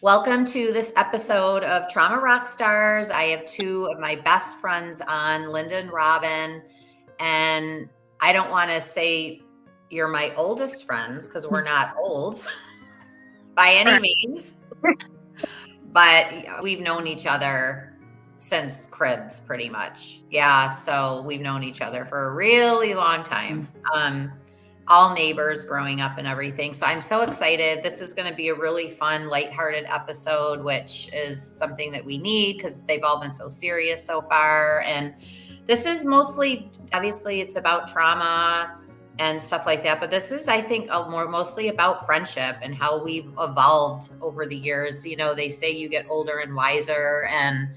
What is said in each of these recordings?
Welcome to this episode of Trauma Rock Stars. I have two of my best friends on, Linda and Robin. And I don't want to say you're my oldest friends because we're not old by any means. But we've known each other since cribs pretty much. Yeah, so we've known each other for a really long time. All neighbors growing up and everything. So I'm so excited. This is going to be a really fun, lighthearted episode, which is something that we need because they've all been so serious so far. And this is mostly, obviously, it's about trauma and stuff like that. But this is, I think, mostly about friendship and how we've evolved over the years. You know, they say you get older and wiser, and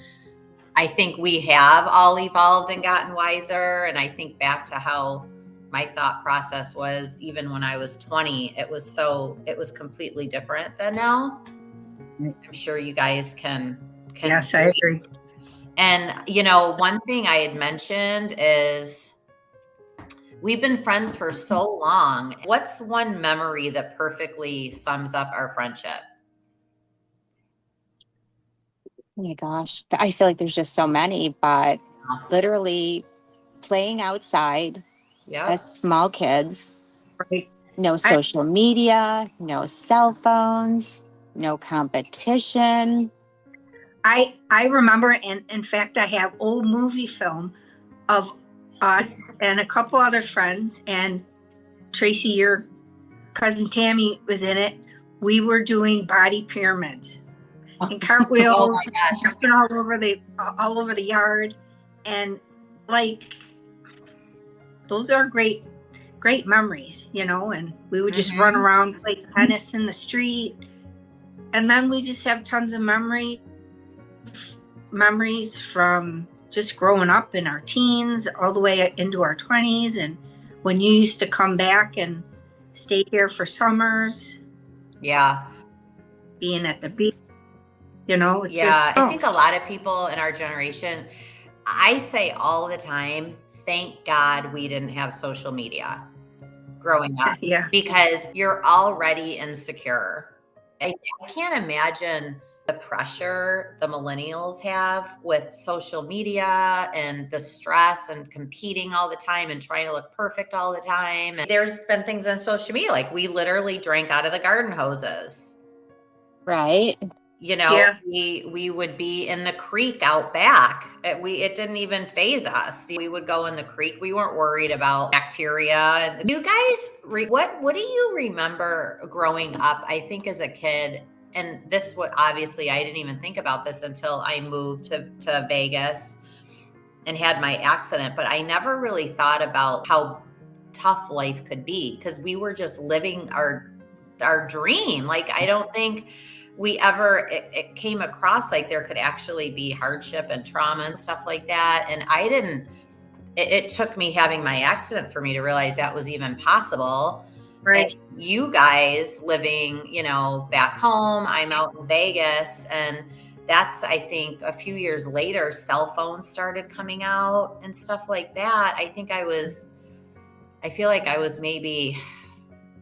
I think we have all evolved and gotten wiser. And I think back to how my thought process was even when I was 20, it was completely different than now. I'm sure you guys can Yes, I agree. And you know, one thing I had mentioned is we've been friends for so long. What's one memory that perfectly sums up our friendship? Oh my gosh. I feel like there's just so many, but literally playing outside as small kids, Right. no social media, no cell phones, no competition. I remember, and in fact, I have old movie film of us and a couple other friends, and Tracy, your cousin Tammy was in it. We were doing body pyramids and cartwheels, jumping all over the yard, and like those are great memories, you know. And we would just run around, play tennis in the street, and then we just have tons of memories from just growing up in our teens all the way into our 20s, and when you used to come back and stay here for summers, being at the beach, you know. It's I think a lot of people in our generation, I say all the time, thank God we didn't have social media growing up. Because you're already insecure. I can't imagine the pressure the millennials have with social media and the stress and competing all the time and trying to look perfect all the time. And there's been things on social media, like we literally drank out of the garden hoses. Right. You know, we would be in the creek out back. It didn't even faze us. We would go in the creek. We weren't worried about bacteria. You guys, what do you remember growing up? I think as a kid, and this would obviously I didn't even think about this until I moved to Vegas and had my accident. But I never really thought about how tough life could be because we were just living our dream. Like I don't think we ever it came across like there could actually be hardship and trauma and stuff like that. And I didn't, it took me having my accident for me to realize that was even possible. Right. And you guys living, you know, back home, I'm out in Vegas, and that's, I think a few years later, cell phones started coming out and stuff like that. I feel like I was maybe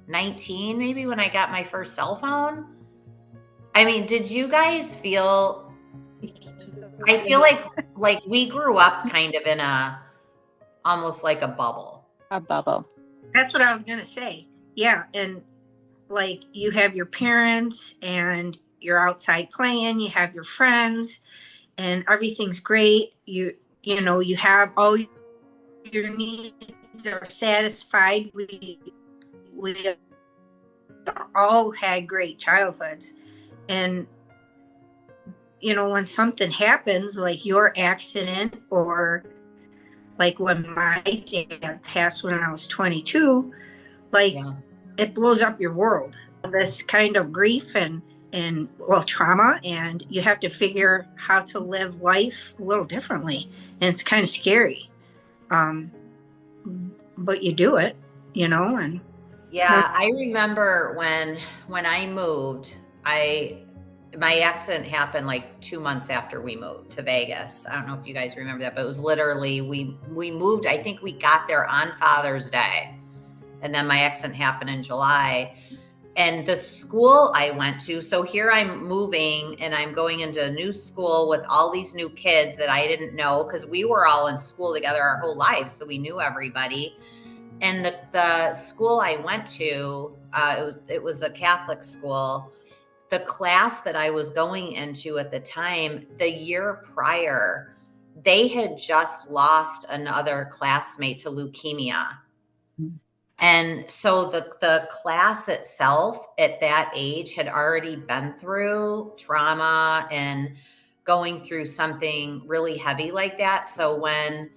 19, maybe when I got my first cell phone. I mean, did you guys feel, I feel like we grew up kind of in almost like a bubble. A bubble. That's what I was going to say. Yeah. And like you have your parents and you're outside playing, you have your friends and everything's great. You know, you have all your needs are satisfied. We all had great childhoods. And, you know, when something happens, like your accident, or like when my dad passed when I was 22, like it blows up your world. This kind of grief and well, trauma, and you have to figure how to live life a little differently. And it's kind of scary. But you do it, you know. And I remember when I moved, my accident happened like 2 months after we moved to Vegas. I don't know if you guys remember that, but it was literally, we moved, I think we got there on Father's Day, and then my accident happened in July. and the school I went to, so here I'm moving and I'm going into a new school with all these new kids that I didn't know, because we were all in school together our whole lives, so we knew everybody. And the school I went to, it was a Catholic school. The class that I was going into at the time, the year prior, they had just lost another classmate to leukemia. And so the class itself at that age had already been through trauma and going through something really heavy like that. So when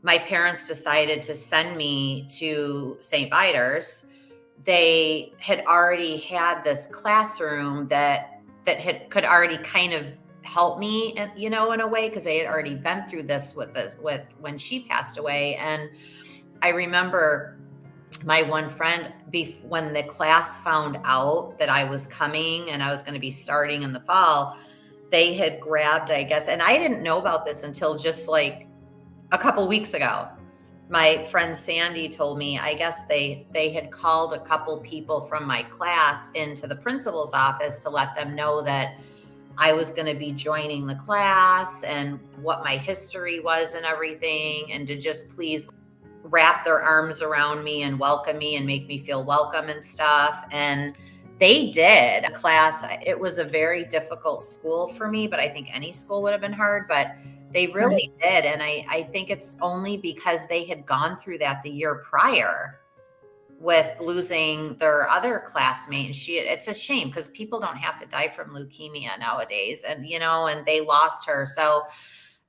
my parents decided to send me to St. Vitus, they had already had this classroom that could already kind of help me, you know, in a way, because they had already been through this with when she passed away. And I remember my one friend, when the class found out that I was coming and I was going to be starting in the fall, they had grabbed, I guess, and I didn't know about this until just like a couple weeks ago. My friend Sandy told me, I guess they had called a couple people from my class into the principal's office to let them know that I was going to be joining the class and what my history was and everything, and to just please wrap their arms around me and welcome me and make me feel welcome and stuff. And they did. Class, it was a very difficult school for me, but I think any school would have been hard, but they really did. And I think it's only because they had gone through that the year prior with losing their other classmate. And it's a shame, because people don't have to die from leukemia nowadays. And, you know, and they lost her. So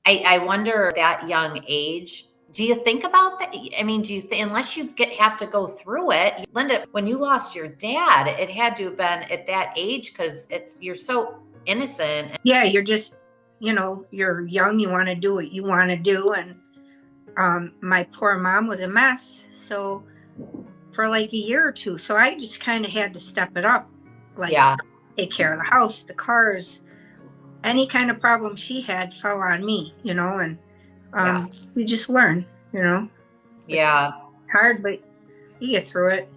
I wonder, that young age, do you think about that? I mean, do you unless you have to go through it, Linda, when you lost your dad, it had to have been at that age, because you're so innocent. Yeah, you're just, you know, you're young, you want to do what you want to do. And my poor mom was a mess. So for like a year or two, so I just kind of had to step it up, like take care of the house, the cars, any kind of problem she had fell on me, you know, and you just learn, you know. Yeah. It's hard, but you get through it.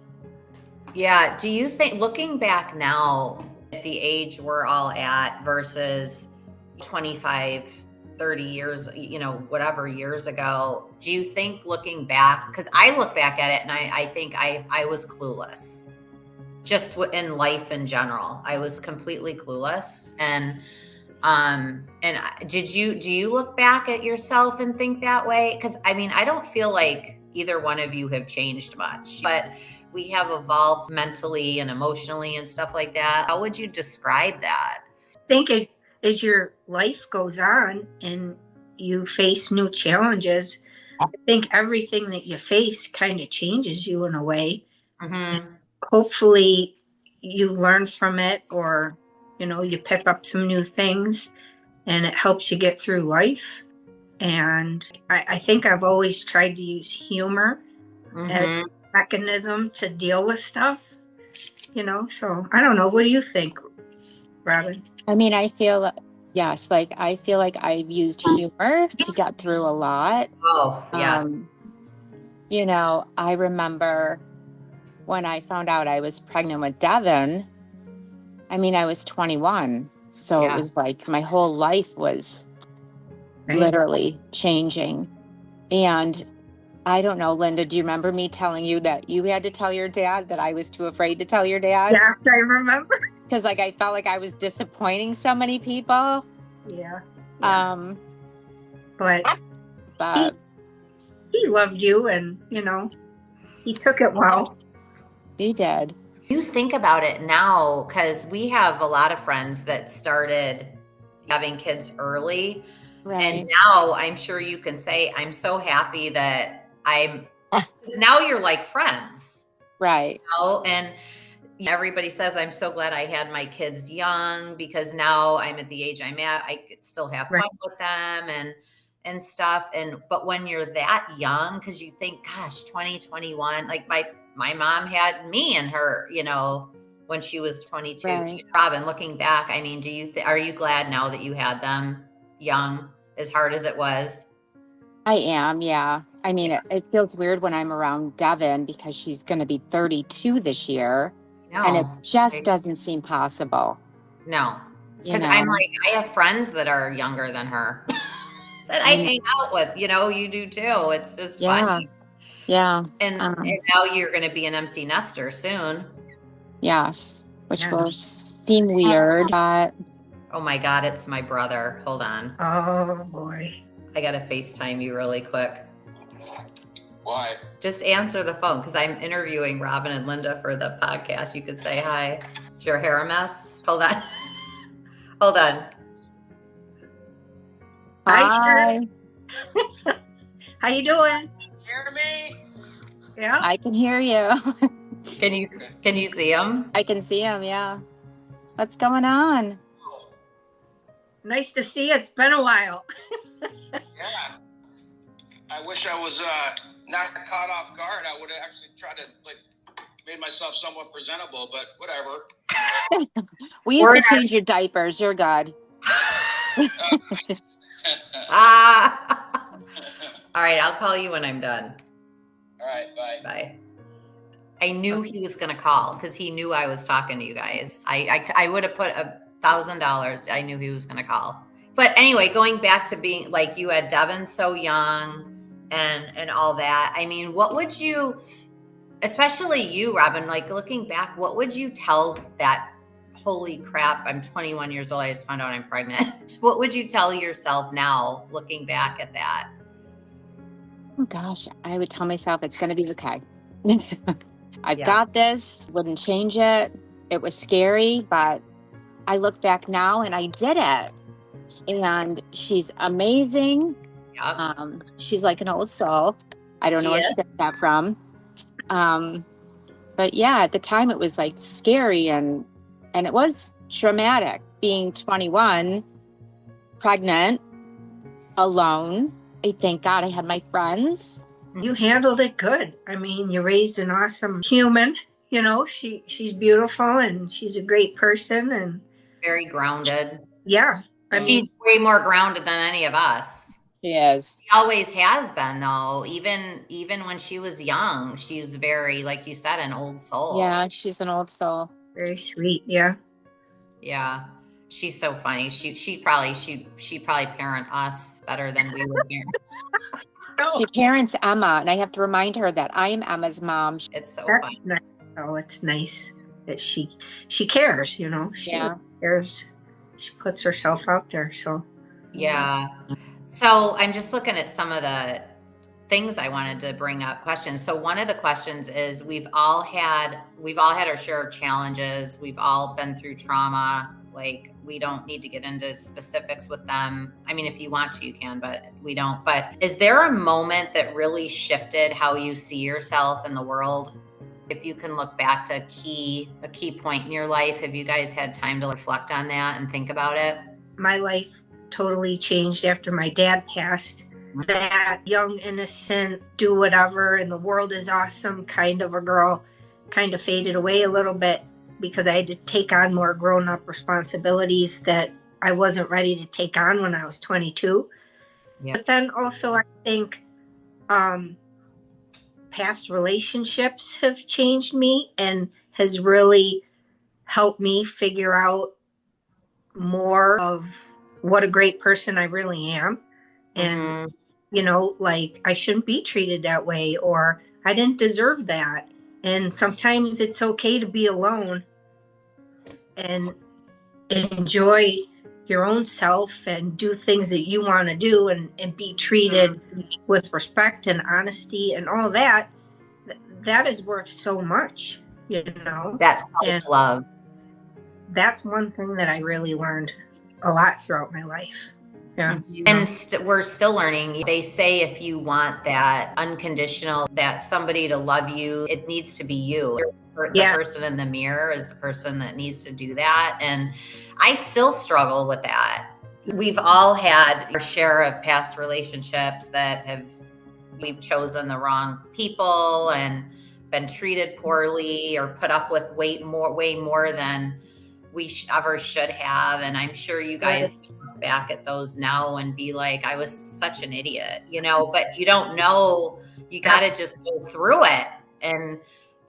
Yeah. Do you think, looking back now at the age we're all at versus 25, 30 years, you know, whatever years ago, do you think, looking back, because I look back at it and I think I was clueless, just in life in general. I was completely clueless. And do you look back at yourself and think that way? Because I mean, I don't feel like either one of you have changed much, but we have evolved mentally and emotionally and stuff like that. How would you describe that? I think as your life goes on and you face new challenges, I think everything that you face kind of changes you in a way. And hopefully you learn from it, or, you know, you pick up some new things and it helps you get through life. And I think I've always tried to use humor as a mechanism to deal with stuff, you know. So I don't know. What do you think, Robin? I mean, I feel like I've used humor to get through a lot. Oh, yes. You know, I remember when I found out I was pregnant with Devin, I mean, I was 21. So it was like my whole life was literally changing. And I don't know, Linda, do you remember me telling you that you had to tell your dad, that I was too afraid to tell your dad? Yeah, I remember. Because like I felt like I was disappointing so many people. Yeah. But he loved you, and, you know, he took it well. He did. You think about it now, because we have a lot of friends that started having kids early. Right. And now I'm sure you can say, I'm so happy that because now you're like friends. Right. You know? And everybody says, I'm so glad I had my kids young, because now I'm at the age I'm at, I could still have fun with them and stuff. But when you're that young, because you think, gosh, 2021, like my mom had me and her, you know, when she was 22. Right. Robin, looking back, I mean, are you glad now that you had them young, as hard as it was? I am, yeah. I mean, it feels weird when I'm around Devin, because she's going to be 32 this year. No. And it just doesn't seem possible. No. You Because know? I'm like, I have friends that are younger than her that I hang out with. You know, you do too. It's just funny. Yeah. And now you're going to be an empty nester soon. Yes. Which will seem weird, but. Oh my God, it's my brother. Hold on. Oh boy. I got to FaceTime you really quick. Why? Just answer the phone because I'm interviewing Robin and Linda for the podcast. You could say hi. Is your hair a mess? Hold on. Hold on. Hi. How you doing? Hear me? Yeah. I can hear you. Can you see him? I can see him. Yeah. What's going on? Nice to see you. It's been a while. Yeah. I wish I was not caught off guard. I would have actually tried to made myself somewhat presentable, but whatever. We used to change your diapers. You're good. All right, I'll call you when I'm done. All right, bye. Bye. I knew he was going to call because he knew I was talking to you guys. I would have put $1,000. I knew he was going to call. But anyway, going back to being like you had Devin so young and all that. I mean, what would you, especially you, Robin, like looking back, what would you tell that, holy crap, I'm 21 years old. I just found out I'm pregnant. What would you tell yourself now looking back at that? Oh gosh, I would tell myself it's going to be okay. I've got this, wouldn't change it. It was scary, but I look back now and I did it. And she's amazing. Yep. She's like an old soul. I don't know where she got that from. But yeah, at the time it was like scary and it was traumatic being 21, pregnant, alone. I thank God I had my friends. You handled it good. I mean, you raised an awesome human. You know, she's beautiful and she's a great person and very grounded. Yeah. I mean, she's way more grounded than any of us. She is. She always has been, though. Even when she was young, she was very, like you said, an old soul. Yeah, she's an old soul. Very sweet. Yeah. Yeah. She's so funny. She'd probably parent us better than we would parent. She parents Emma, and I have to remind her that I am Emma's mom. It's so That's funny. Nice. Oh, it's nice that she cares, you know. She cares. She puts herself out there. So yeah. So I'm just looking at some of the things I wanted to bring up, questions. So one of the questions is we've all had our share of challenges. We've all been through trauma. Like, we don't need to get into specifics with them. I mean, if you want to, you can, but we don't. But is there a moment that really shifted how you see yourself in the world? If you can look back to a key point in your life, have you guys had time to reflect on that and think about it? My life totally changed after my dad passed. That young, innocent, do whatever, and the world is awesome kind of a girl kind of faded away a little bit because I had to take on more grown-up responsibilities that I wasn't ready to take on when I was 22. Yeah. But then also I think past relationships have changed me and has really helped me figure out more of what a great person I really am. And, you know, like I shouldn't be treated that way, or I didn't deserve that. And sometimes it's okay to be alone and enjoy your own self and do things that you want to do and be treated with respect and honesty and all that. That is worth so much, you know. That's self-love. That's one thing that I really learned a lot throughout my life. Yeah. And we're still learning. They say if you want that unconditional, that somebody to love you, it needs to be you. The person in the mirror is the person that needs to do that. And I still struggle with that. We've all had our share of past relationships that we've chosen the wrong people and been treated poorly or put up with way more than we ever should have. And I'm sure you guys look back at those now and be like, I was such an idiot, you know, but you don't know, you got to just go through it.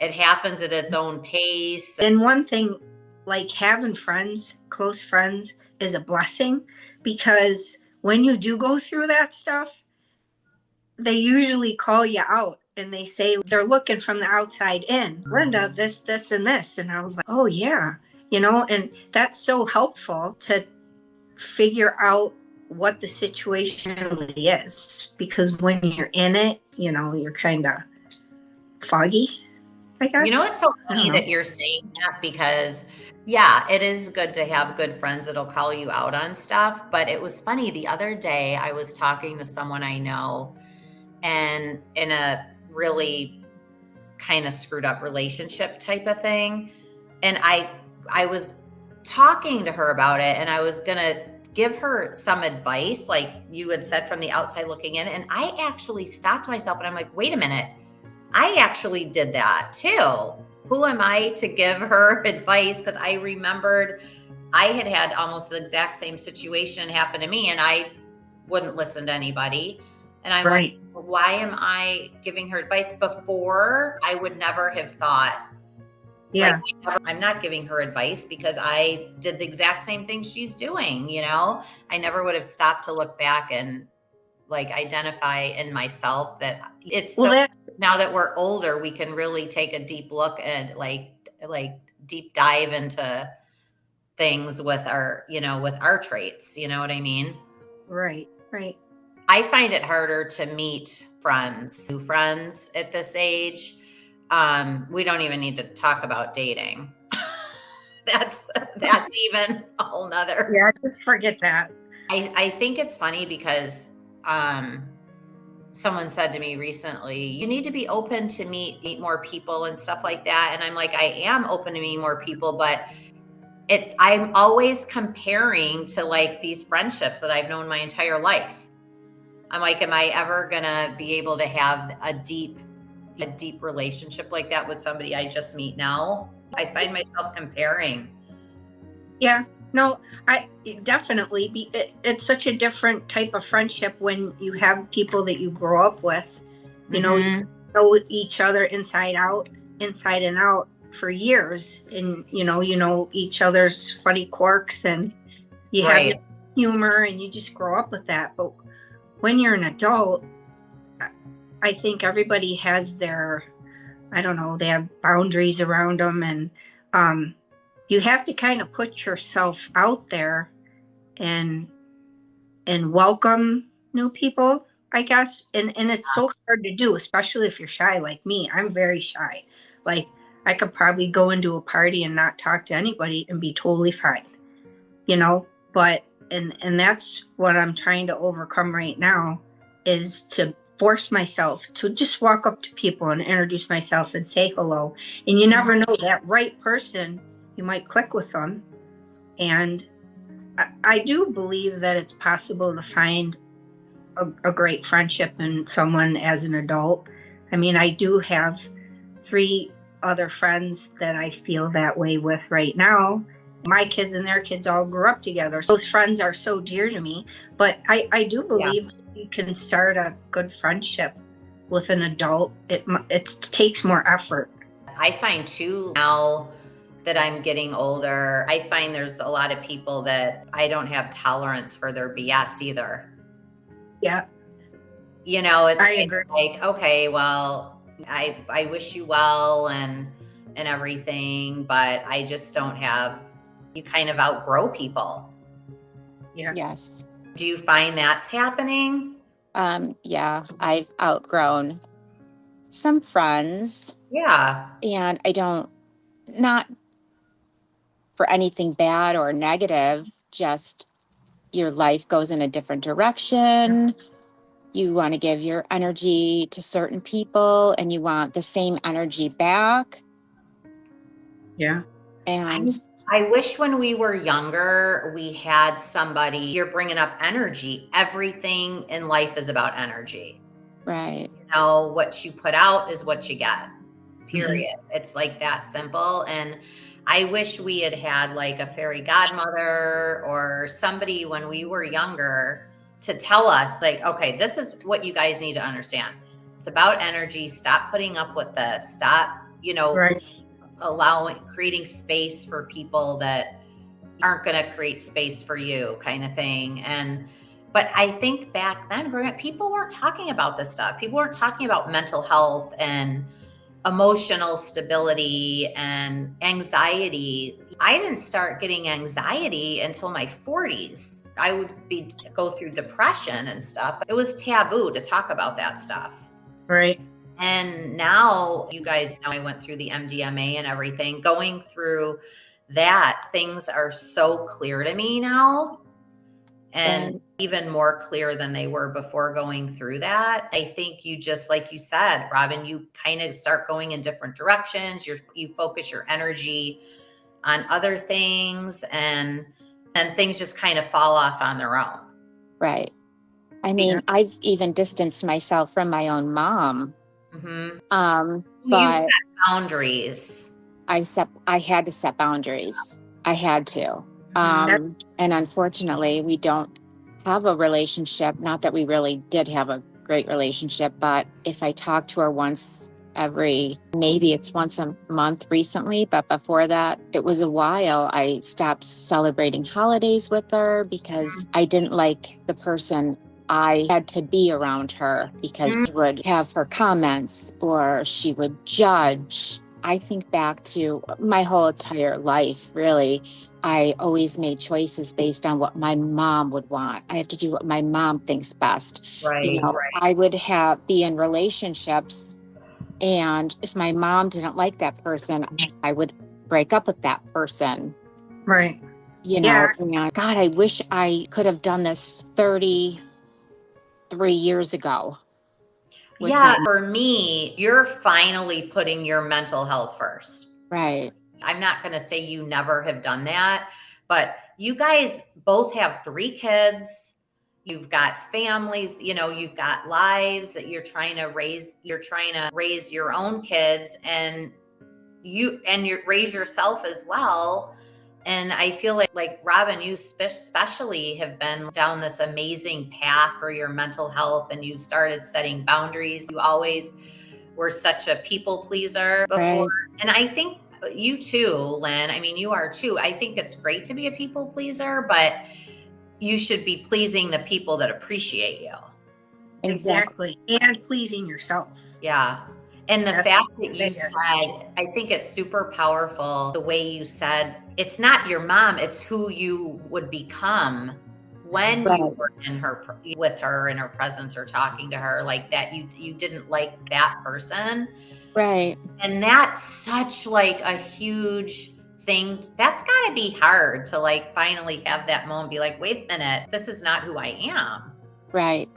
it happens at its own pace. And one thing, like having friends, close friends, is a blessing, because when you do go through that stuff, they usually call you out and they say they're looking from the outside in. Linda, this, and this. And I was like, oh, yeah, and that's so helpful to figure out what the situation really is. Because when you're in it, you're kind of foggy, I guess. It's so funny that you're saying that, because yeah, it is good to have good friends that'll call you out on stuff. But it was funny the other day, I was talking to someone I know, and in a really kind of screwed up relationship type of thing. And I was talking to her about it, and I was going to give her some advice, like you had said, from the outside looking in. And I actually stopped myself and I'm like, wait a minute. I actually did that too. Who am I to give her advice? Because I remembered I had almost the exact same situation happen to me, and I wouldn't listen to anybody. And I'm right. Like, why am I giving her advice? Before, I would never have thought, yeah, I'm not giving her advice because I did the exact same thing she's doing. I never would have stopped to look back and like identify in myself that it's now that we're older, we can really take a deep look and like deep dive into things with our, with our traits. You know what I mean? Right. I find it harder to meet new friends at this age. We don't even need to talk about dating. That's even a whole nother. Yeah, just forget that. I think it's funny because someone said to me recently, you need to be open to meet more people and stuff like that. And I'm like, I am open to meet more people, but I'm always comparing to like these friendships that I've known my entire life. I'm like, am I ever gonna be able to have a deep relationship like that with somebody I just meet now? I find myself comparing. Yeah. No, I definitely it's such a different type of friendship when you have people that you grow up with, you know each other inside and out for years, and you know each other's funny quirks, and you have humor, and you just grow up with that. But when you're an adult, I think everybody has their, I don't know, they have boundaries around them, and you have to kind of put yourself out there and welcome new people, I guess. And it's so hard to do, especially if you're shy like me. I'm very shy. Like, I could probably go into a party and not talk to anybody and be totally fine, but and that's what I'm trying to overcome right now, is to force myself to just walk up to people and introduce myself and say hello. And you never know, that right person, you might click with them. And I do believe that it's possible to find a great friendship in someone as an adult. I mean, I do have 3 other friends that I feel that way with right now. My kids and their kids all grew up together. Those friends are so dear to me. But I do believe you can start a good friendship with an adult. It takes more effort. I find too, now that I'm getting older, I find there's a lot of people that I don't have tolerance for their BS either. Yeah. It's I agree. Like, okay, well, I wish you well and everything, but I just don't have, you kind of outgrow people. Yeah. Yes. Do you find that's happening? Yeah, I've outgrown some friends. Yeah. And I don't, not for anything bad or negative, just your life goes in a different direction. You want to give your energy to certain people and you want the same energy back. Yeah. And I wish when we were younger, we had somebody, you're bringing up energy. Everything in life is about energy. Right. What you put out is what you get, period. Mm-hmm. It's like that simple. And I wish we had like a fairy godmother or somebody when we were younger to tell us like, okay, this is what you guys need to understand. It's about energy. Stop putting up with this. Stop Right. creating space for people that aren't going to create space for you, kind of thing. But I think back then, growing up, people weren't talking about this stuff. People weren't talking about mental health and emotional stability and anxiety. I didn't start getting anxiety until my 40s. I would go through depression and stuff. It was taboo to talk about that stuff. Right. And now, you guys know, I went through the MDMA and everything. Going through that, things are so clear to me now, and even more clear than they were before going through that. I think you just, like you said, Robin, you kind of start going in different directions. You focus your energy on other things, and things just kind of fall off on their own. Right. I mean, I've even distanced myself from my own mom. Mm-hmm. But you set boundaries. I had to set boundaries. I had to. And unfortunately, we don't have a relationship. Not that we really did have a great relationship, but if I talk to her maybe it's once a month recently, but before that, it was a while. I stopped celebrating holidays with her because I didn't like the person I had to be around her, because she would have her comments or she would judge. I think back to my whole entire life, really. I always made choices based on what my mom would want. I have to do what my mom thinks best. Right. I would be in relationships, and if my mom didn't like that person, I would break up with that person. Right. And God, I wish I could have done this 33 years ago. For me, you're finally putting your mental health first. Right. I'm not going to say you never have done that, but you guys both have 3 kids. You've got families, you've got lives that you're trying to raise. You're trying to raise your own kids, and you raise yourself as well. And I feel like Robin, you especially have been down this amazing path for your mental health, and you started setting boundaries. You always were such a people pleaser before. Right. And I think you too, Lynn. I mean, you are too. I think it's great to be a people pleaser, but you should be pleasing the people that appreciate you. Exactly. And pleasing yourself. Yeah. And the fact that you said, I think it's super powerful, the way you said, it's not your mom, it's who you would become when you were with her in her presence or talking to her like that. You didn't like that person. Right. And that's such like a huge thing. That's got to be hard to like finally have that moment, be like, wait a minute, this is not who I am. Right.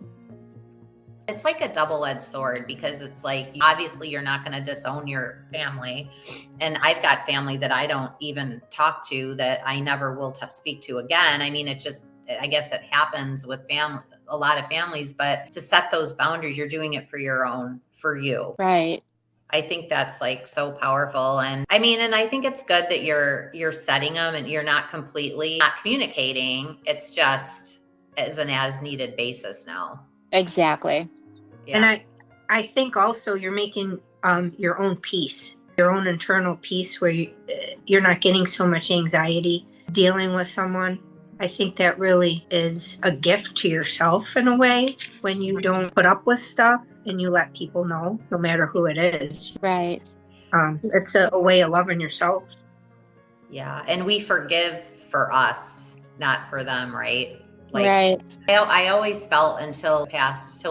It's like a double-edged sword, because it's like, obviously you're not going to disown your family. And I've got family that I don't even talk to, that I never will speak to again. I mean, I guess it happens with a lot of families, but to set those boundaries, you're doing it for you. Right. I think that's like so powerful. And I mean, and I think it's good that you're setting them and you're not completely not communicating. It's just as an as needed basis now. Exactly. Yeah. And I think also you're making your own peace, your own internal peace, where you're not getting so much anxiety dealing with someone. I think that really is a gift to yourself in a way, when you don't put up with stuff and you let people know, no matter who it is. Right. It's a way of loving yourself. Yeah. And we forgive for us, not for them, right? Right. I always felt until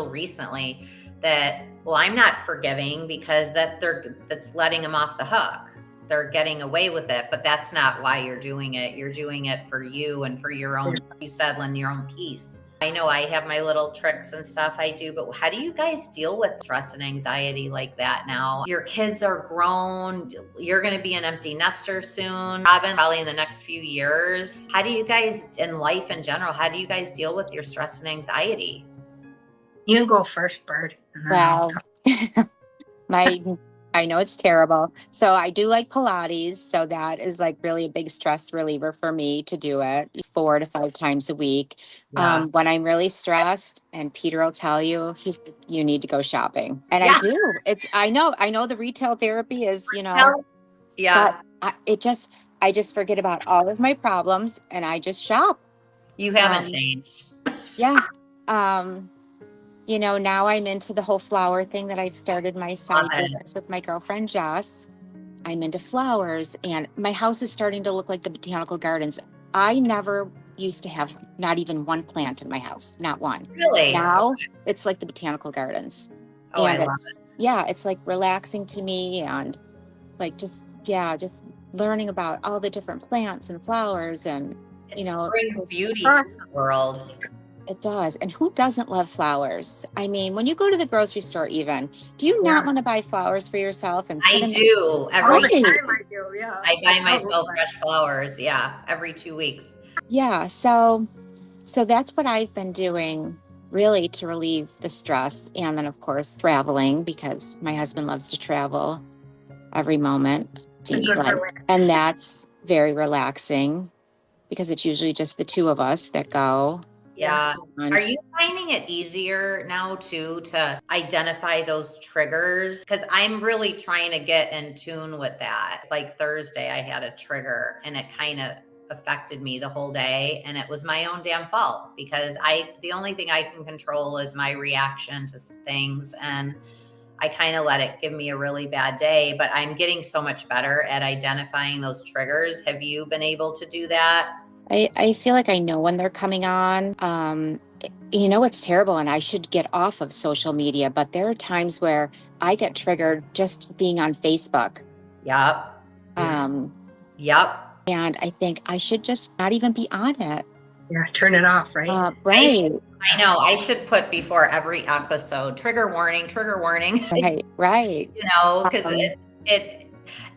recently that, well, I'm not forgiving because that's letting them off the hook. They're getting away with it, but that's not why you're doing it. You're doing it for you and for your own, you said, Lynn, your own peace. I know I have my little tricks and stuff I do, but how do you guys deal with stress and anxiety like that now? Your kids are grown. You're going to be an empty nester soon, Robin, probably in the next few years. How do you guys, in life in general, how do you guys deal with your stress and anxiety? You go first, Bird. Well, my I know it's terrible. So I do like Pilates. So that is like really a big stress reliever for me to do it 4 to 5 times a week. Yeah. When I'm really stressed, and Peter will tell you, you need to go shopping. And Yeah. I do. I know the retail therapy is, Yeah. but I just forget about all of my problems and I just shop. You haven't Um, changed. Yeah. Now I'm into the whole flower thing that I've started my side it. business with my girlfriend Jess. I'm into flowers and my house is starting to look like the botanical gardens. I never used to have not even one plant in my house, not one. Really? Now it's like the botanical gardens. Oh, I And love it's like relaxing to me and like just learning about all the different plants and flowers and it. It brings beauty to the world. It does. And who doesn't love flowers? I mean, when you go to the grocery store, even, do you not want to buy flowers for yourself? And I do. All the time I do, yeah. I buy myself fresh flowers. Yeah. Every 2 weeks. Yeah. So that's what I've been doing really to relieve the stress. And then, of course, traveling because my husband loves to travel every moment. Seems like. And that's very relaxing because it's usually just the two of us that go. Yeah. Are you finding it easier now too to identify those triggers? Because I'm really trying to get in tune with that. Like Thursday, I had a trigger and it kind of affected me the whole day. And it was my own damn fault because the only thing I can control is my reaction to things. And I kind of let it give me a really bad day, but I'm getting so much better at identifying those triggers. Have you been able to do that? I feel like I know when they're coming on. It's terrible and I should get off of social media, but there are times where I get triggered just being on Facebook. Yep. Yep. And I think I should just not even be on it. Yeah, turn it off, right? Right. I know. I should put before every episode, trigger warning. Right. Because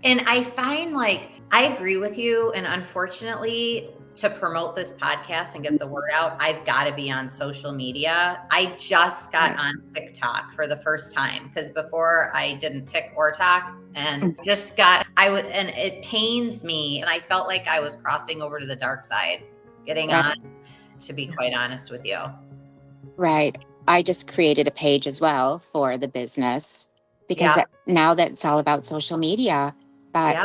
and I find like, I agree with you. And unfortunately, to promote this podcast and get the word out, I've got to be on social media. I just got on TikTok for the first time because before I didn't tick or talk and and it pains me. And I felt like I was crossing over to the dark side, getting on, to be quite honest with you. Right. I just created a page as well for the business because now that it's all about social media, but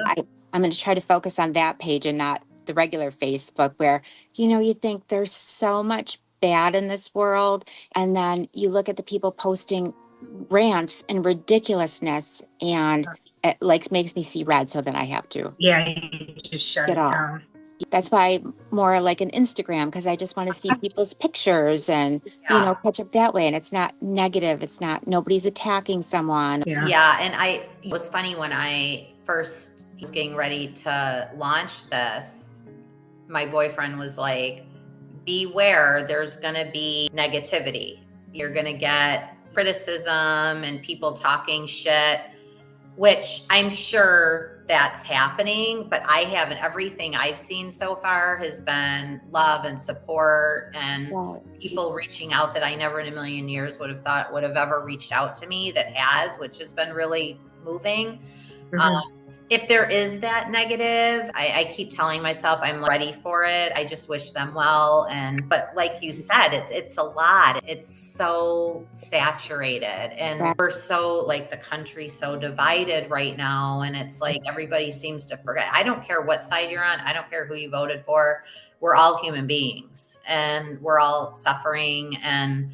I'm going to try to focus on that page and not the regular Facebook where, you think there's so much bad in this world. And then you look at the people posting rants and ridiculousness and it like makes me see red. So then I have to just shut it down. That's why more like an Instagram, because I just want to see people's pictures and, catch up that way. And it's not negative. It's not, nobody's attacking someone. Yeah. And it was funny when I first was getting ready to launch this, my boyfriend was like, beware, there's going to be negativity. You're going to get criticism and people talking shit, which I'm sure that's happening, but everything I've seen so far has been love and support and people reaching out that I never in a million years would have thought would have ever reached out to me that has, which has been really moving. If there is that negative, I keep telling myself I'm ready for it. I just wish them well. But like you said, it's a lot. It's so saturated and we're so like the country's so divided right now. And it's like everybody seems to forget. I don't care what side you're on. I don't care who you voted for. We're all human beings and we're all suffering and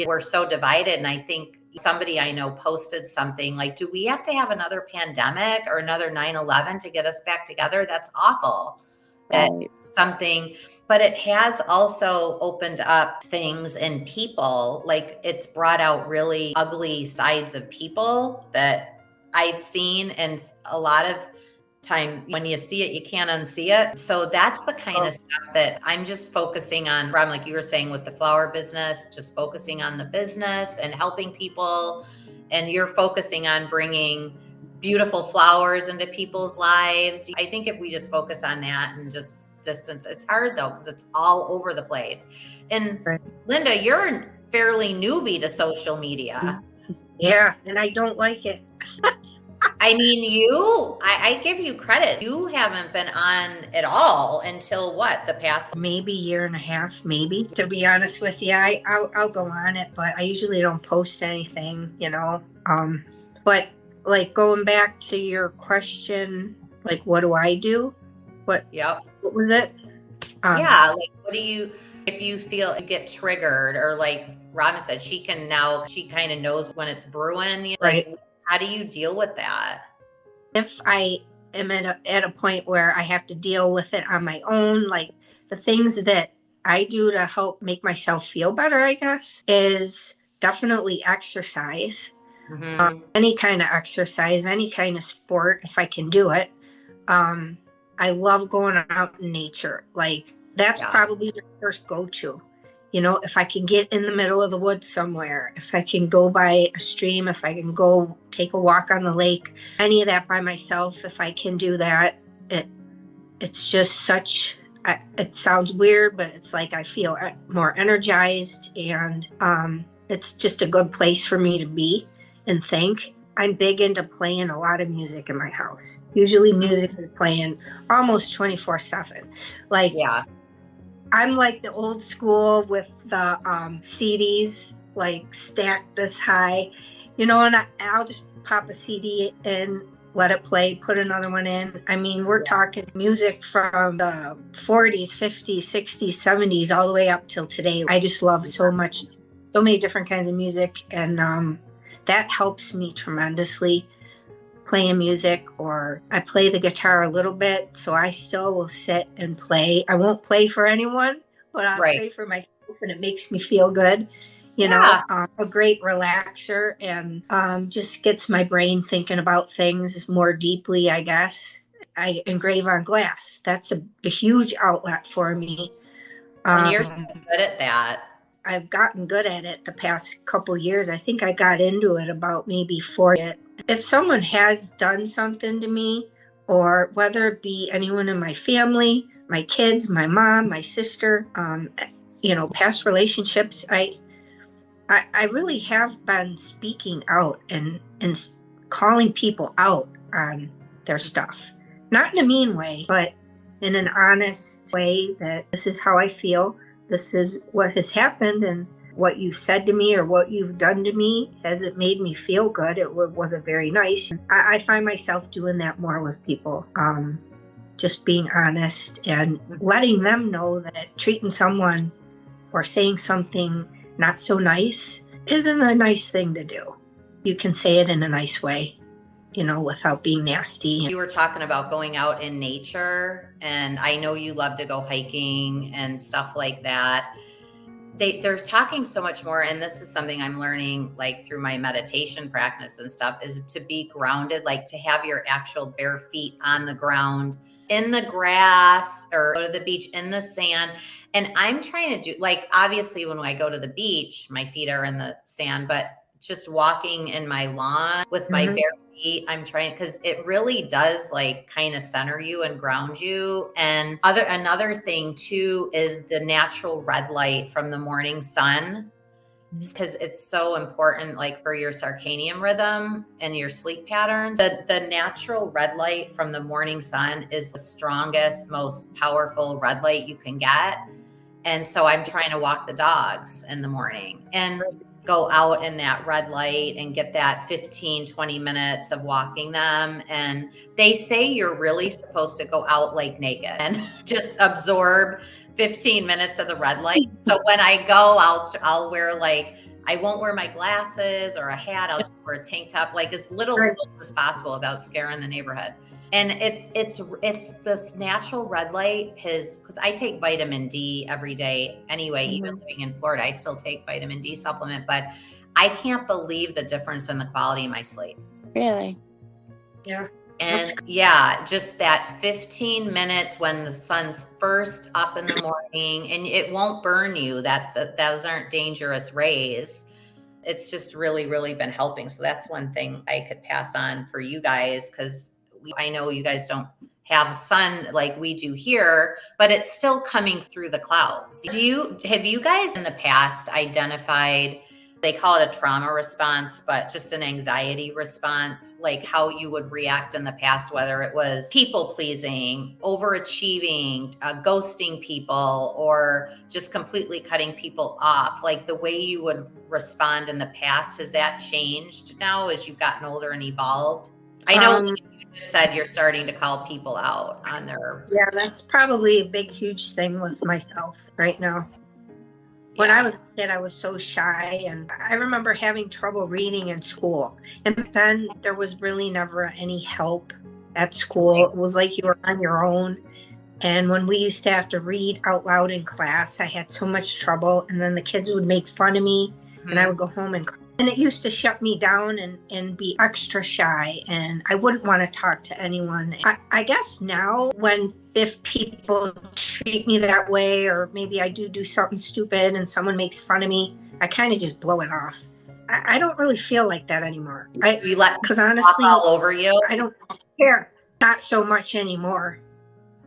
we're so divided. And I think somebody I know posted something like, do we have to have another pandemic or another 9/11 to get us back together? That's awful. But it has also opened up things in people. Like it's brought out really ugly sides of people that I've seen. And a lot of time when you see it, you can't unsee it. So that's the kind of stuff that I'm just focusing on. Rob, like you were saying with the flower business, just focusing on the business and helping people. And you're focusing on bringing beautiful flowers into people's lives. I think if we just focus on that and just distance, it's hard though, because it's all over the place. And Linda, you're a fairly newbie to social media. Yeah. And I don't like it. I mean, I give you credit. You haven't been on at all until what, the past? Maybe year and a half, maybe. To be honest with you, I'll go on it, but I usually don't post anything, you know. But like going back to your question, like what do I do? Yep. What was it? Yeah, like what do you, if you feel you get triggered, or like Robin said, she kind of knows when it's brewing. Like, Right. how do you deal with that? If I am at a point where I have to deal with it on my own, like the things that I do to help make myself feel better, I guess, is definitely exercise. Any kind of exercise, any kind of sport, if I can do it. I love going out in nature. Like that's probably the first go-to. You know, if I can get in the middle of the woods somewhere, if I can go by a stream, if I can go take a walk on the lake, any of that by myself, if I can do that, it's just such, it sounds weird, but it's like I feel more energized, and it's just a good place for me to be and think. I'm big into playing a lot of music in my house. Usually music is playing almost 24/7. Like, I'm like the old school with the CDs, like stacked this high, you know, and I'll just pop a CD in, let it play, put another one in. I mean, we're talking music from the 40s, 50s, 60s, 70s, all the way up till today. I just love so many different kinds of music, and that helps me tremendously, playing music. Or I play the guitar a little bit, so I still will sit and play. I won't play for anyone, but I'll play for myself, and it makes me feel good. You know, a great relaxer, and just gets my brain thinking about things more deeply, I guess. I engrave on glass. That's a huge outlet for me. And you're so good at that. I've gotten good at it the past couple years. I think I got into it about maybe 4 years. If someone has done something to me, or whether it be anyone in my family, my kids, my mom, my sister, you know, past relationships, I really have been speaking out and calling people out on their stuff. Not in a mean way, but in an honest way, that this is how I feel. This is what has happened, and what you said to me or what you've done to me, has it made me feel good? It wasn't very nice. I find myself doing that more with people. Just being honest and letting them know that treating someone or saying something not so nice isn't a nice thing to do. You can say it in a nice way, you know, without being nasty. You were talking about going out in nature, and I know you love to go hiking and stuff like that. They're talking so much more, and this is something I'm learning, like through my meditation practice and stuff, is to be grounded, like to have your actual bare feet on the ground, in the grass, or go to the beach in the sand. And I'm trying to do, like, obviously when I go to the beach, my feet are in the sand, but just walking in my lawn with my bare feet, I'm trying, because it really does like kind of center you and ground you. And another thing too is the natural red light from the morning sun, because it's so important, like for your circadian rhythm and your sleep patterns. The natural red light from the morning sun is the strongest, most powerful red light you can get. And so I'm trying to walk the dogs in the morning and go out in that red light and get that 15, 20 minutes of walking them. And they say you're really supposed to go out like naked and just absorb 15 minutes of the red light. So when I go, I'll wear, like, I won't wear my glasses or a hat. I'll just wear a tank top, like as little as possible without scaring the neighborhood. And it's this natural red light, because I take vitamin D every day anyway, even living in Florida, I still take vitamin D supplement, but I can't believe the difference in the quality of my sleep. Really? Yeah. And yeah, just that 15 minutes when the sun's first up in the morning, and it won't burn you. Those aren't dangerous rays. It's just really, really been helping. So that's one thing I could pass on for you guys, because I know you guys don't have sun like we do here, but it's still coming through the clouds. Have you guys in the past identified they call it a trauma response, but just an anxiety response, like how you would react in the past, whether it was people pleasing, overachieving, ghosting people, or just completely cutting people off. Like the way you would respond in the past, has that changed now as you've gotten older and evolved? I know you just said you're starting to call people out on their. Yeah, that's probably a big, huge thing with myself right now. When I was a kid, I was so shy, and I remember having trouble reading in school. And then there was really never any help at school. It was like you were on your own. And when we used to have to read out loud in class, I had so much trouble. And then the kids would make fun of me, and I would go home and cry. And it used to shut me down and be extra shy, and I wouldn't want to talk to anyone. I guess now if people treat me that way, or maybe I do something stupid and someone makes fun of me, I kind of just blow it off. I don't really feel like that anymore. You let because honestly, all over you. I don't care. Not so much anymore.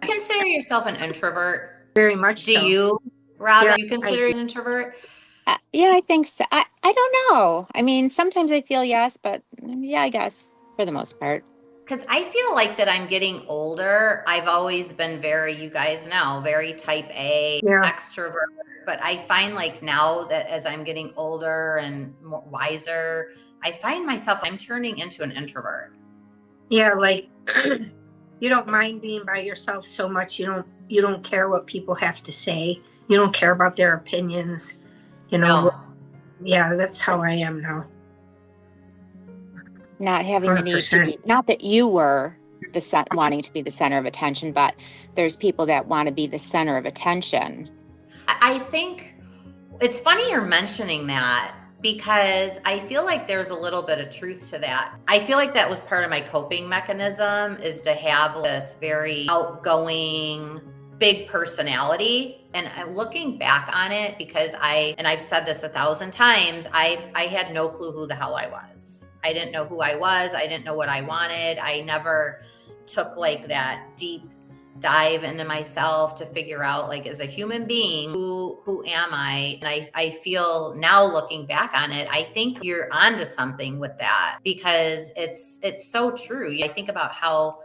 You consider yourself an introvert? Very much Do so. you, Rob? Yeah, Do you consider an introvert? Yeah, I think so. I don't know. I mean, sometimes I feel yes, but yeah, I guess for the most part. Because I feel like that I'm getting older. I've always been very, you guys know, very type A, extrovert. But I find like now that as I'm getting older and more wiser, I find myself, I'm turning into an introvert. Yeah, like you don't mind being by yourself so much. You don't care what people have to say. You don't care about their opinions. You know, No. Yeah, that's how I am now. Not having the need to be, not that you were wanting to be the center of attention, but there's people that want to be the center of attention. I think it's funny you're mentioning that, because I feel like there's a little bit of truth to that. I feel like that was part of my coping mechanism, is to have this very outgoing, big personality. And I'm looking back on it, because I've said this 1,000 times, I had no clue who the hell I was. I didn't know who I was. I didn't know what I wanted. I never took like that deep dive into myself to figure out, like, as a human being, who am I? And I feel now, looking back on it, I think you're onto something with that, because it's so true. I think about how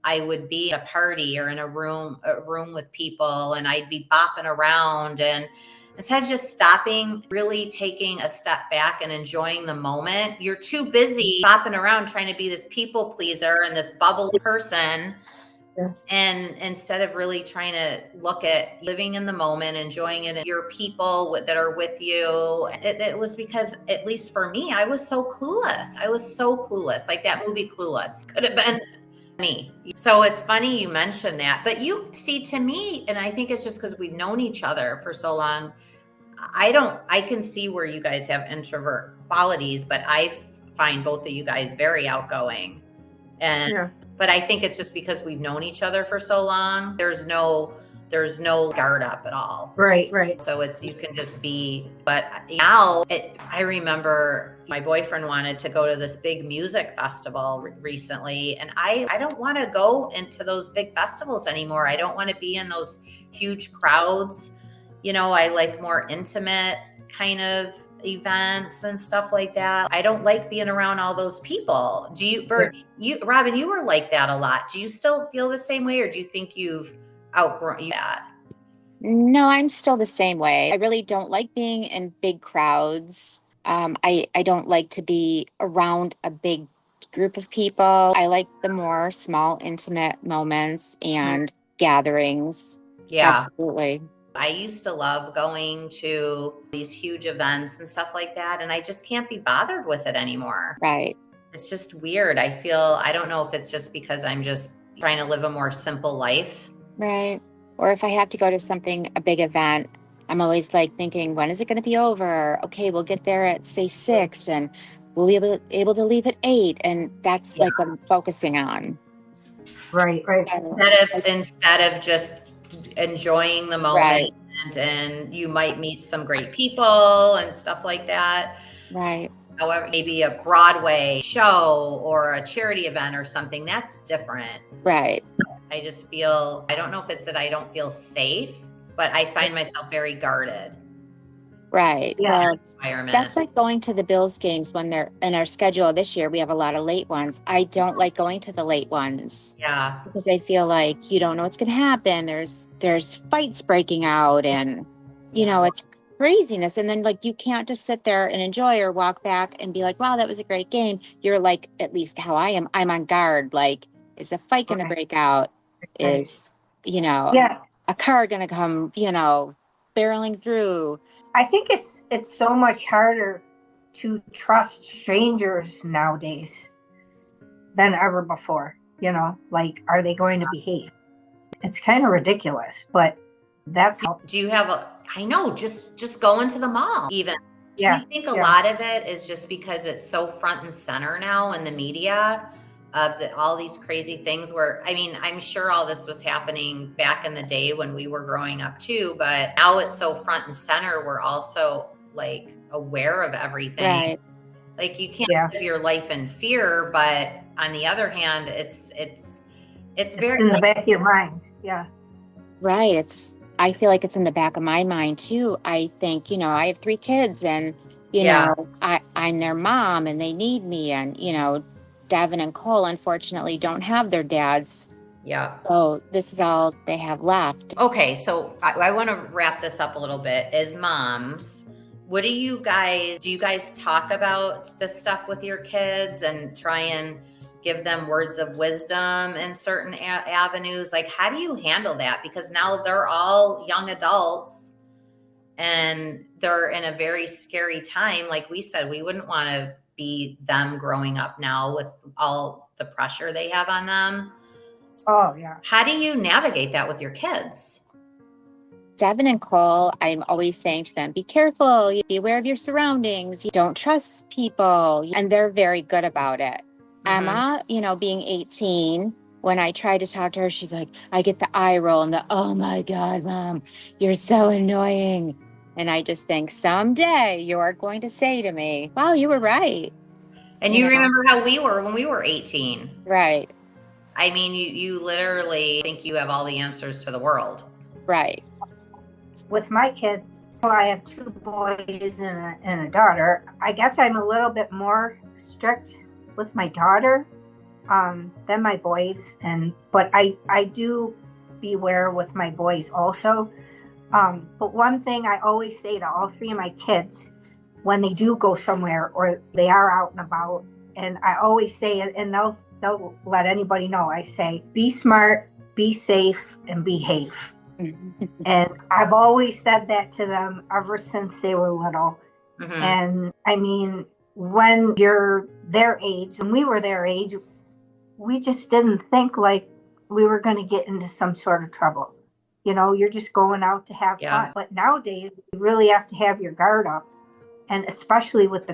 I would be at a party or in a room with people, and I'd be bopping around, and instead of just stopping, really taking a step back and enjoying the moment, you're too busy bopping around trying to be this people pleaser and this bubbly person. Yeah. And instead of really trying to look at living in the moment, enjoying it, and your people that are with you, it was because, at least for me, I was so clueless. Like that movie Clueless could have been me. So it's funny you mentioned that, but you see, to me, and I think it's just because we've known each other for so long, I can see where you guys have introvert qualities, but I find both of you guys very outgoing. And but I think it's just because we've known each other for so long. There's no guard up at all. Right. So you can just be, but now I remember my boyfriend wanted to go to this big music festival recently. And I don't want to go into those big festivals anymore. I don't want to be in those huge crowds. You know, I like more intimate kind of events and stuff like that. I don't like being around all those people. Do you, Bert, Robin, you were like that a lot. Do you still feel the same way, or do you think you've outgrown that? No, I'm still the same way. I really don't like being in big crowds. I don't like to be around a big group of people. I like the more small, intimate moments and gatherings. Yeah. Absolutely. I used to love going to these huge events and stuff like that, and I just can't be bothered with it anymore. Right. It's just weird. I don't know if it's just because I'm just trying to live a more simple life. Right. Or if I have to go to a big event, I'm always like thinking, when is it going to be over? Okay, we'll get there at, say, 6, and we'll be able to leave at 8. And that's like what I'm focusing on. Right. Instead of just enjoying the moment, right. And you might meet some great people and stuff like that. Right. However, maybe a Broadway show or a charity event or something, that's different. Right. I just feel, I don't know if it's that I don't feel safe, but I find myself very guarded. Right. Yeah. Well, environment. that's like going to the Bills games when they're in our schedule this year. We have a lot of late ones. I don't like going to the late ones Yeah. because I feel like you don't know what's going to happen. There's fights breaking out, and you know, it's craziness. And then like you can't just sit there and enjoy or walk back and be like, wow, that was a great game. You're like, at least how I am, I'm on guard. Like, is a fight going to break out? Is, you know, Yeah. a car going to come, you know, barreling through? I think it's so much harder to trust strangers nowadays than ever before. You know, like, are they going to behave? It's kind of ridiculous, but that's how. Do you have I know, just going to the mall even. Do Yeah. you think a lot of it is just because it's so front and center now in the media of all these crazy things where, I mean, I'm sure all this was happening back in the day when we were growing up too, but now it's so front and center. We're also like aware of everything. Right. Like you can't Yeah. live your life in fear, but on the other hand, it's very in the back of your mind. Yeah. Right. I feel like it's in the back of my mind too. I think, you know, I have 3 kids and, you know, I'm their mom and they need me. And, you know, Devin and Cole, unfortunately, don't have their dads. Yeah. So this is all they have left. Okay. So I want to wrap this up a little bit. As moms, do you guys talk about this stuff with your kids and try and give them words of wisdom in certain avenues? Like, how do you handle that? Because now they're all young adults and they're in a very scary time. Like we said, we wouldn't want to be them growing up now with all the pressure they have on them. Oh, yeah. How do you navigate that with your kids? Devin and Cole, I'm always saying to them, be careful, be aware of your surroundings. You don't trust people. And they're very good about it. Mm-hmm. Emma, you know, being 18, when I try to talk to her, she's like, I get the eye roll and the, oh my God, Mom, you're so annoying. And I just think someday you're going to say to me, wow, you were right. And you remember how we were when we were 18. Right. I mean, you literally think you have all the answers to the world. Right. With my kids, so I have 2 boys and a daughter. I guess I'm a little bit more strict with my daughter than my boys, but I do beware with my boys also. But one thing I always say to all 3 of my kids when they do go somewhere or they are out and about, and I always say, and they'll let anybody know, I say, be smart, be safe, and behave. And I've always said that to them ever since they were little. Mm-hmm. And I mean, when you're their age, and we were their age, we just didn't think like we were going to get into some sort of trouble. You know, you're just going out to have fun. But nowadays, you really have to have your guard up. And especially with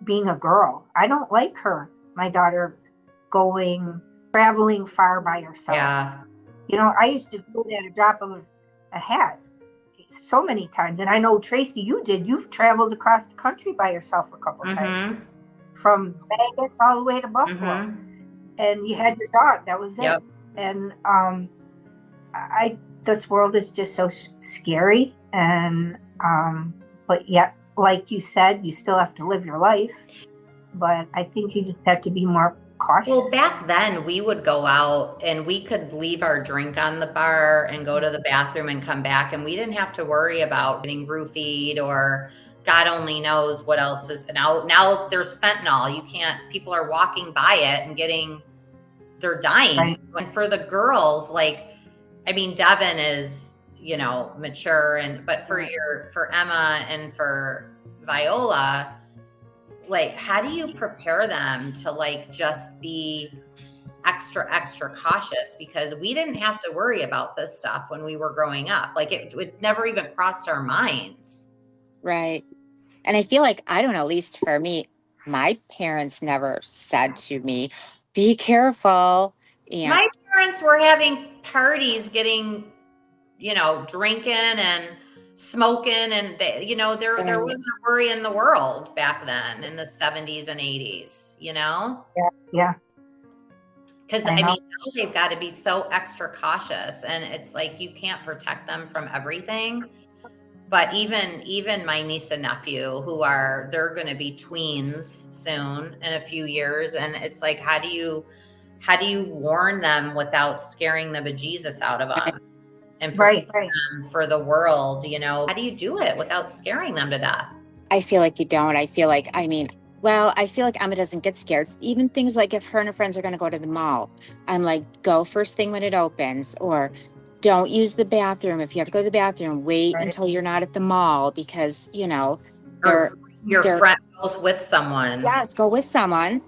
being a girl, I don't like my daughter, traveling far by herself. Yeah. You know, I used to do it at a drop of a hat so many times. And I know, Tracy, you've traveled across the country by yourself a couple times, from Vegas all the way to Buffalo. And you had your dog, that was it. And this world is just so scary. And but yet, like you said, you still have to live your life. But I think you just have to be more cautious. Well, back then we would go out and we could leave our drink on the bar and go to the bathroom and come back, and we didn't have to worry about getting roofied or God only knows what else is. Now there's fentanyl. People are walking by it and they're dying. Right. And for the girls, like, I mean, Devin is, you know, mature, but for Emma and for Viola, like, how do you prepare them to like just be extra cautious? Because we didn't have to worry about this stuff when we were growing up. Like it never even crossed our minds. Right. And I feel like, I don't know, at least for me, my parents never said to me, be careful. And my parents were having parties, getting, you know, drinking and smoking, and there wasn't a worry in the world back then in the 70s and 80s, you know? Yeah. Because I mean, now they've got to be so extra cautious, and it's like you can't protect them from everything. But even my niece and nephew, they're going to be tweens soon in a few years, and it's like, how do you warn them without scaring the bejesus out of them and Right. prepare them for the world? How do you do it without scaring them to death? I feel like you don't. I feel like Emma doesn't get scared. Even things like if her and her friends are going to go to the mall, I'm like, go first thing when it opens, or don't use the bathroom. If you have to go to the bathroom, wait until you're not at the mall, because, Or your friend goes with someone. Yes, go with someone.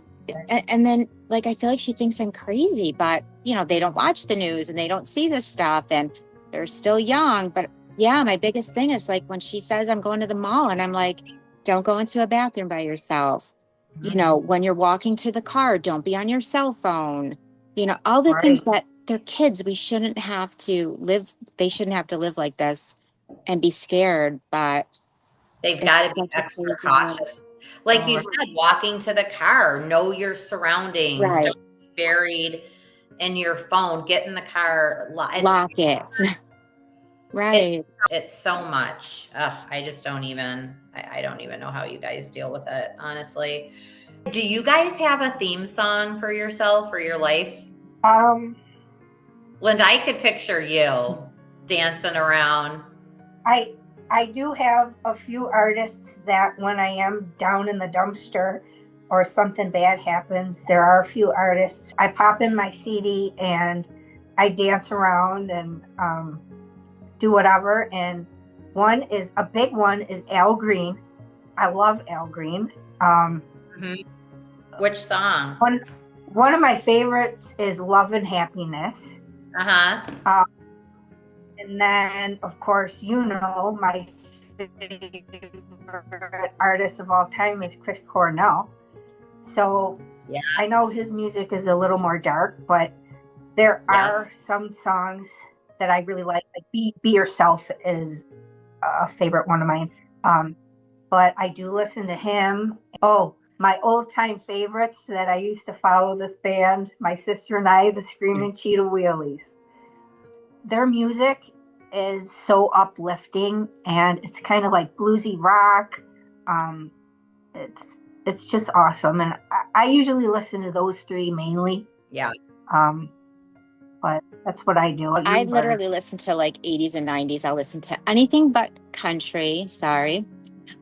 And then, like, I feel like she thinks I'm crazy, but, they don't watch the news and they don't see this stuff and they're still young. But yeah, my biggest thing is like when she says I'm going to the mall and I'm like, don't go into a bathroom by yourself. When you're walking to the car, don't be on your cell phone. All the things that they're kids, they shouldn't have to live like this and be scared, but they've got to be extra cautious. Like you said, walking to the car, know your surroundings. Right. Don't be buried in your phone. Get in the car. Lock it. Right. It's so much. I just don't even know how you guys deal with it, honestly. Do you guys have a theme song for yourself or your life? Linda, I could picture you dancing around. I do have a few artists that when I am down in the dumpster or something bad happens, there are a few artists. I pop in my CD and I dance around and do whatever. And a big one is Al Green. I love Al Green. Which song? One of my favorites is Love and Happiness. And then, of course, my favorite artist of all time is Chris Cornell. So yes. I know his music is a little more dark, but there are some songs that I really like Be Yourself is a favorite one of mine. But I do listen to him. Oh, my old time favorites that I used to follow this band, my sister and I, the Screaming Cheetah Wheelies. Their music is so uplifting and it's kind of like bluesy rock. It's just awesome. And I usually listen to those three mainly. Yeah. But that's what I do. I literally listen to like 80s and 90s. I'll listen to anything but country. Sorry.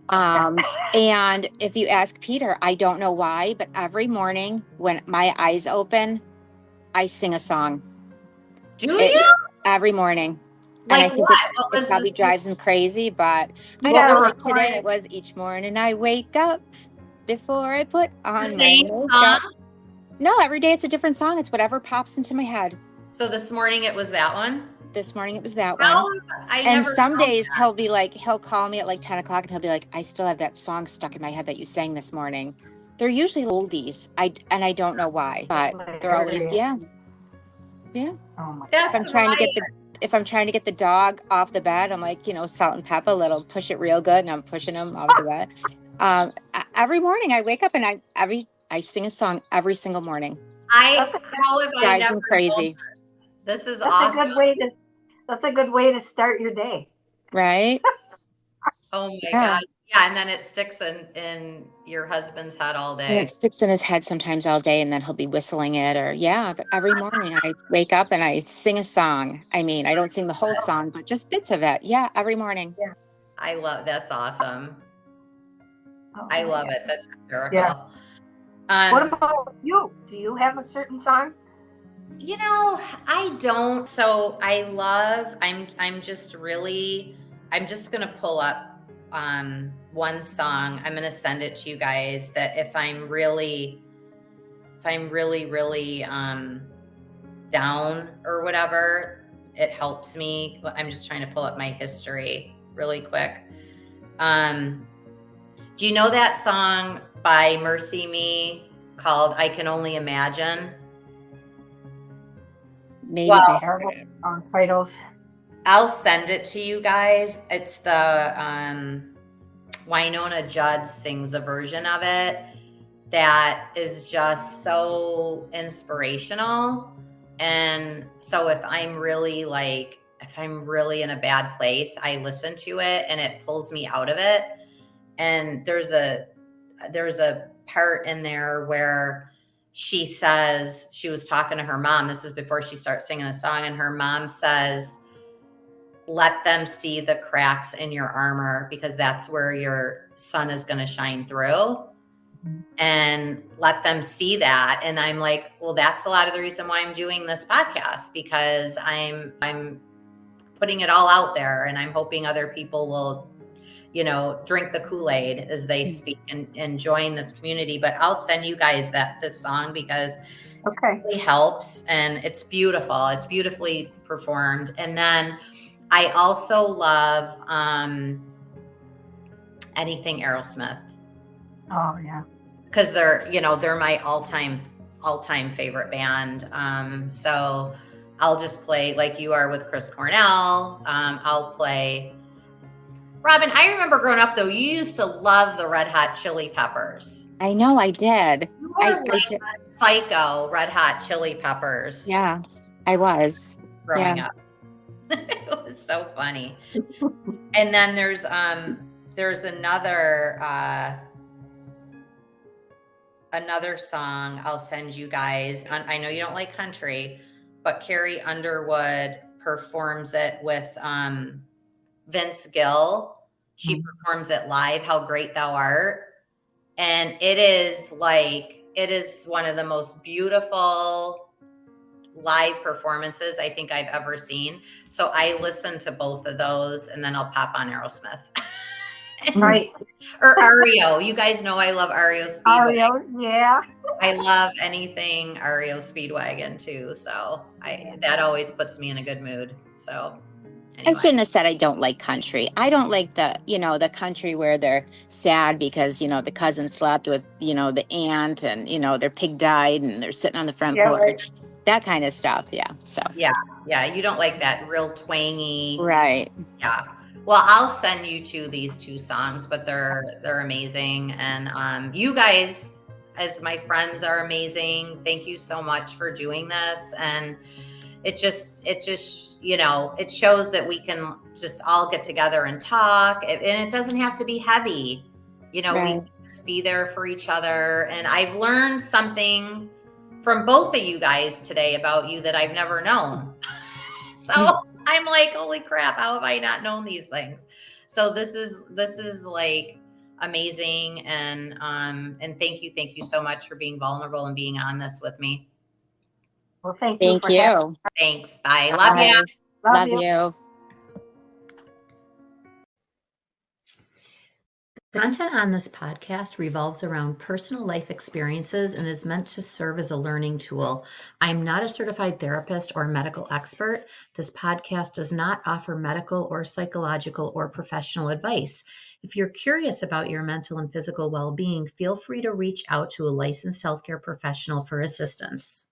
And if you ask Peter, I don't know why, but every morning when my eyes open, I sing a song. Do you? Every morning. Like and I think it probably drives him crazy, but I don't know. Like today it was each morning I wake up before I put on my makeup. No, every day it's a different song. It's whatever pops into my head. So this morning it was that one? This morning it was that one. And some days he'll call me at like 10 o'clock and he'll be like, I still have that song stuck in my head that you sang this morning. They're usually oldies. I don't know why, but they're always, yeah. Oh my God. If I'm trying to get the dog off the bed, I'm like, salt and pepper, little push it real good. And I'm pushing him off the bed. Every morning I wake up and I sing a song every single morning. Drives him crazy. This is awesome. That's a good way to start your day. Right? Oh my God. Yeah. And then it sticks in your husband's head all day. And it sticks in his head sometimes all day, and then he'll be whistling it but every morning I wake up and I sing a song. I mean, I don't sing the whole song, but just bits of it. Yeah. Every morning. Yeah. That's awesome. I love it. That's hysterical. Yeah. What about you? Do you have a certain song? I don't. So I'm just going to pull up one song. I'm going to send it to you guys that if I'm really down or whatever, it helps me. I'm just trying to pull up my history really quick. Do you know that song by Mercy Me called I Can Only Imagine? Maybe on titles. I'll send it to you guys. It's the Wynonna Judd sings a version of it that is just so inspirational. And so if I'm really like I'm really in a bad place, I listen to it and it pulls me out of it. And there's a part in there where she says, she was talking to her mom. This is before she starts singing the song. And her mom says, let them see the cracks in your armor because that's where your sun is going to shine through, and let them see that. And I'm like, well, that's a lot of the reason why I'm doing this podcast, because I'm putting it all out there, and I'm hoping other people will, drink the Kool-Aid as they speak and join this community. But I'll send you guys this song because Okay. it really helps, and it's beautiful. It's beautifully performed. And then I also love anything Aerosmith, Oh yeah. because they're my all-time favorite band. So I'll just play like you are with Chris Cornell. I'll play. Robin, I remember growing up though, you used to love the Red Hot Chili Peppers. I know I did. You were like a psycho Red Hot Chili Peppers. Yeah, I was. Growing up. It was so funny. And then there's another song I'll send you guys. I know you don't like country, but Carrie Underwood performs it with Vince Gill. She performs it live, How Great Thou Art. And it is one of the most beautiful live performances I think I've ever seen. So I listen to both of those, and then I'll pop on Aerosmith. Right. Or REO. You guys know I love REO Speedwagon. REO, yeah. I love anything REO Speedwagon too. So that always puts me in a good mood. So anyway. I shouldn't have said I don't like country. I don't like the country where they're sad because, the cousin slept with, the aunt and, their pig died and they're sitting on the front porch. Right. That kind of stuff. Yeah. So. Yeah. You don't like that real twangy. Right. Yeah. Well, I'll send you these two songs, but they're amazing. And you guys, as my friends, are amazing. Thank you so much for doing this. And it just it shows that we can just all get together and talk, and it doesn't have to be heavy. Right. We can just be there for each other. And I've learned something from both of you guys today about you that I've never known. So I'm like, holy crap, how have I not known these things? So this is like amazing. And thank you so much for being vulnerable and being on this with me. Well, thank you. Thanks. Bye. Love you. Love you. The content on this podcast revolves around personal life experiences and is meant to serve as a learning tool. I'm not a certified therapist or medical expert. This podcast does not offer medical or psychological or professional advice. If you're curious about your mental and physical well-being, feel free to reach out to a licensed healthcare professional for assistance.